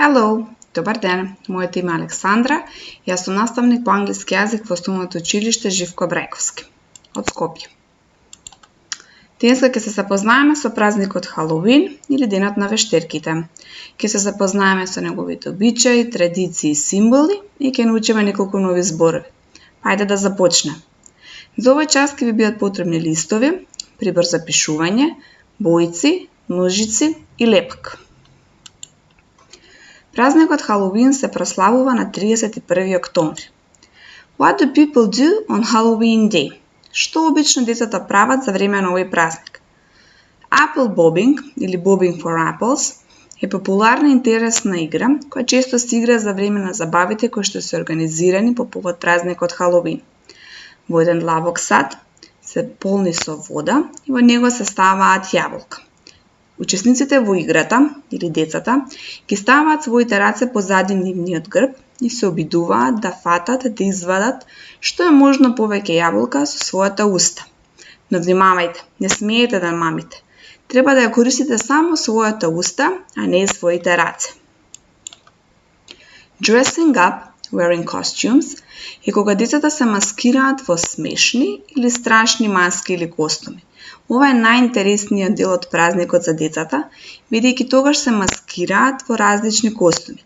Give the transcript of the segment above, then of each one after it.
Hello, добар ден. Моето име е Александра. Јас сум наставник по англиски јазик во Основното училиште Живко Брајковски од Скопје. Денеска ќе се запознаеме со празникот Халоуин или денот на вештерките. Ќе се запознаеме со неговите обичаи, традиции и символи и ќе научиме неколку нови зборови. Ајде да започнеме. За овој час ќе ви бидат потребни листови, прибор за пишување, бојци, ножици и лепак. Празникот Халоуин се прославува на 31 октомври. What do people do on Halloween Day? Што обично децата прават за време на овој празник? Apple bobbing или bobbing for apples е популарна и интересна игра која често се игра за време на забавите кои што се организирани по повод празникот Халоуин. Во еден длабок сад се полни со вода и во него се ставаат јаболка. Учесниците во играта, или децата, ги ставаат своите раце позади нивниот грб и се обидуваат да фатат, да извадат што е можно повеќе јаболка со својата уста. Но внимавајте, не смеете да мамите. Треба да ја користите само својата уста, а не своите раце. Dressing up, wearing costumes, е кога децата се маскираат во смешни или страшни маски или костуми. Ова е најинтересниот дел од празникот за децата, бидејќи тогаш се маскираат во различни костуми.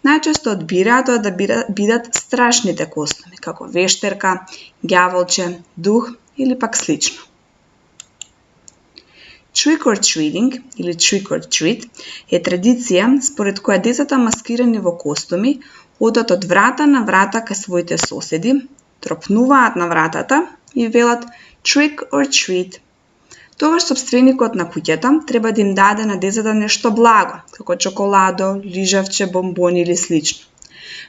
Најчесто одбираат да бидат страшните костуми, како вештерка, ѓаволче, дух или пак слично. Trick or treating или trick or treat е традиција според која децата маскирани во костуми одат од врата на врата кај своите соседи, тропнуваат на вратата и велат trick or treat. Тогаш собственикот на куќата треба да им даде на децата нешто благо, како чоколадо, лижавче, бомбони или слично.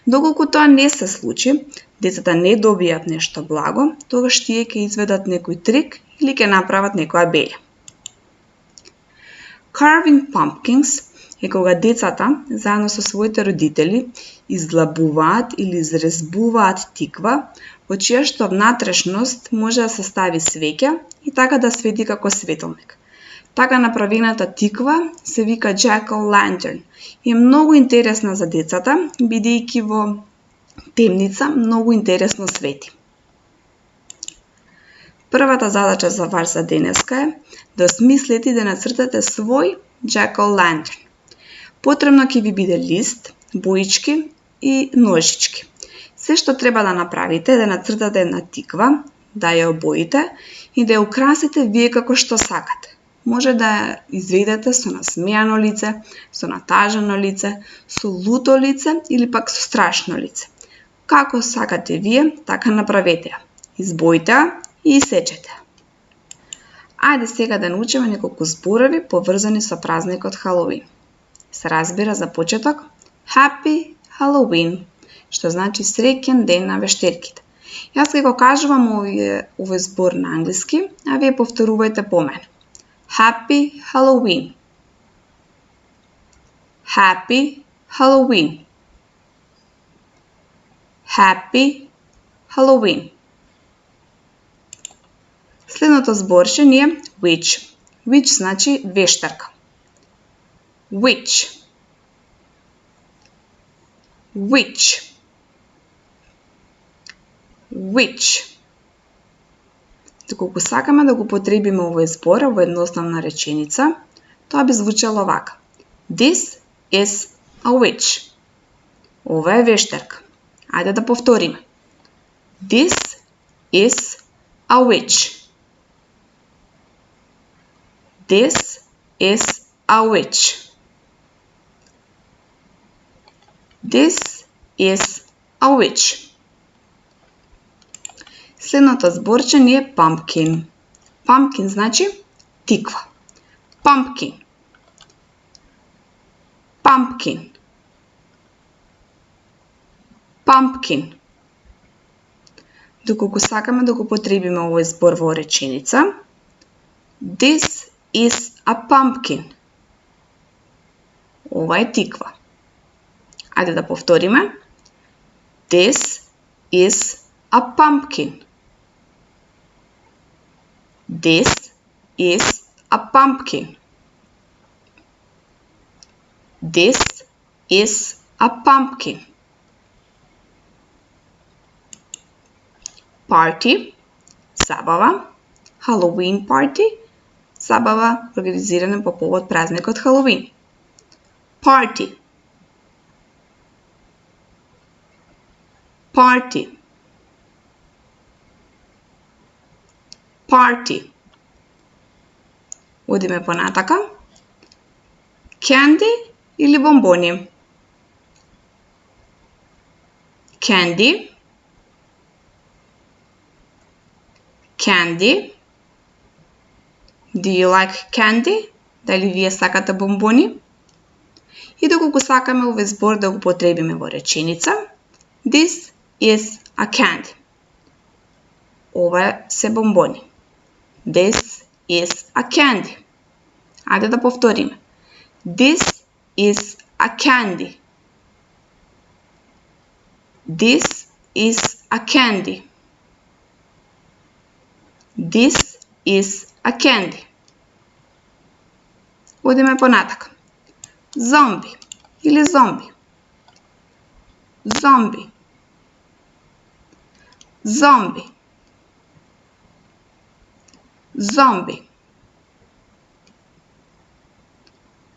Доколку тоа не се случи, децата не добијат нешто благо, тогаш тие ќе изведат некој трик или ќе направат некоја белја. Carving pumpkins е кога децата, заедно со своите родители, издлабуваат или изрезбуваат тиква, во чија што внатрешност може да се стави свеќа и така да свети како светилник. Така направената тиква се вика jack-o'-lantern и е многу интересна за децата, бидејќи во темница многу интересно свети. Првата задача за вас за денеска е да осмислите и да нацртате свој jack-o'-lantern. Потребно ќе ви биде лист, боички и ножички. Се што треба да направите е да нацртате една тиква, да ја обоите и да ја украсите вие како што сакате. Може да ја изведете со насмеано лице, со натажано лице, со луто лице или пак со страшно лице. Како сакате вие, така направете ја. Избојте ја и исечете. Ајде сега да научиме неколку зборови поврзани со празникот Халоуин. Се разбира за почеток Happy Halloween, што значи среќен ден на вештерките. Јас ќе го кажувам овој збор на англиски, а вие повторувајте по мене. Happy Halloween. Happy Halloween. Happy Halloween. Следното зборче ни е witch. Witch значи вештарка. Witch. Witch. Witch. Доколку сакаме да го потребиме овој збор во едноставна реченица, тоа би звучало вака. This is a witch. Ова е вештарка. Ајде да повториме. This is a witch. This is a witch. This is a witch. Следното зборче ни е pumpkin. Pumpkin значи тиква. Pumpkin. Pumpkin. Pumpkin. Доколку сакаме да го потребиме овој збор во реченица, This is a pumpkin. Ова е тиква. Ајде да повториме. This is a pumpkin. This is a pumpkin. This is a pumpkin. Party, забава. Halloween party, забава организирана по повод празникот Халоуин. Party. Party. Party. Одиме понатака. Candy или бомбони? Candy. Candy. Do you like candy? Дали вие сакате бомбони? И доколку сакаме овој збор да го потребиме во реченица, this is a candy. Ова се бомбони. This is a candy. Ајде да повториме. This is a candy. This is a candy. This is a candy. Одиме понатака. Зомби или зомби. Зомби. Зомби. Зомби.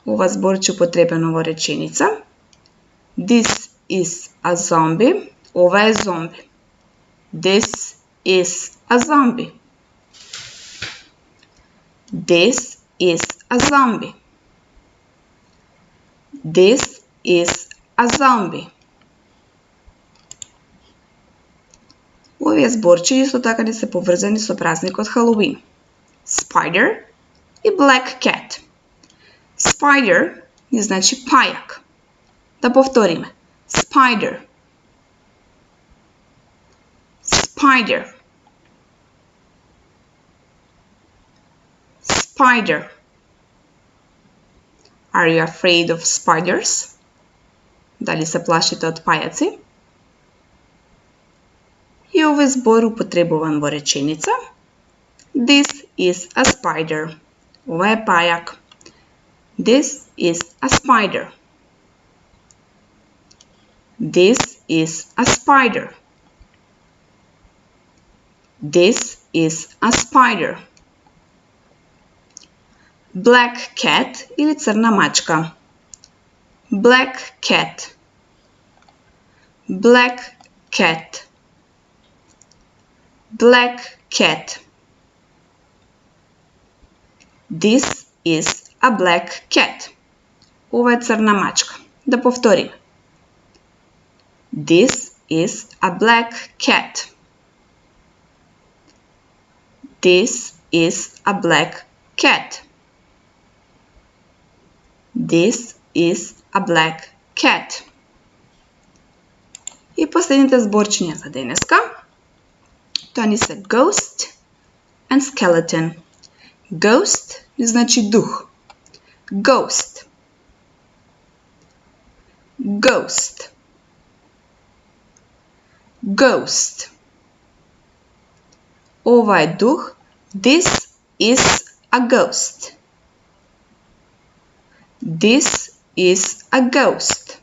Ова зборче употребено во реченица. This is a zombie. Ова е зомби. This is a zombie. This is a zombie. This is a zombie. Овие зборчи исто така не се поврзани со празникот Халоуин. Spider и black cat. Spider не значи пајак. Да повториме. Spider. Spider. Spider. Are you afraid of spiders? Дали се плашите од пајаци? И овој збор употребуван во реченица. This is a spider. Ова е пајак. This is a spider. This is a spider. This is a spider. Black cat или црна мачка. Black cat. Black cat. Black cat. This is a black cat. Ова е црна мачка. Да повторим. This is a black cat. This is a black cat. This is a black cat. И последните зборчиња за денеска. Тоа ни се ghost and skeleton. Ghost значи дух. Ghost. Ghost. Ghost. Ова е дух. This is a ghost. This is a ghost.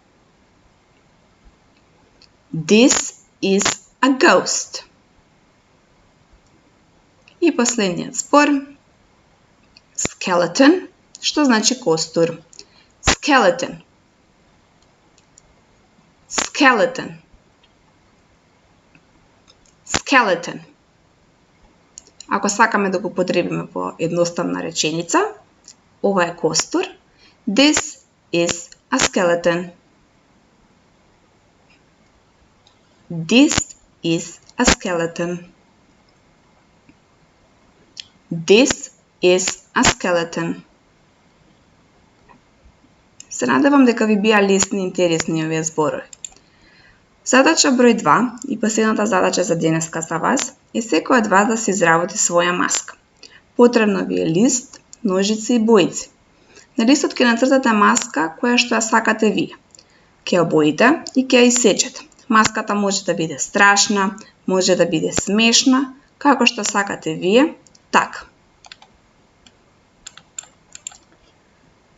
This is a ghost. И последниот збор. Skeleton, што значи костур. Skeleton. Skeleton. Skeleton. Ако сакаме да го потребиме по едноставна реченица, ова е костур. This is a skeleton. This is a skeleton. This is a skeleton. Се надевам дека ви бија лесни и интересни овие зборови. Задача број 2 и последната задача за денеска за вас е секој од вас да се изработи своја маска. Потребно ви е лист, ножици и боици. На листот ќе нацртате маска која што ја сакате вие. Ќе ја обоите и ќе ја исечете. Маската може да биде страшна, може да биде смешна, како што сакате вие, така.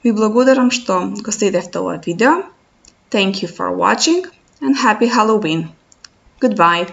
Ви благодарам што го следевте ова видео. Thank you for watching and happy Halloween. Goodbye.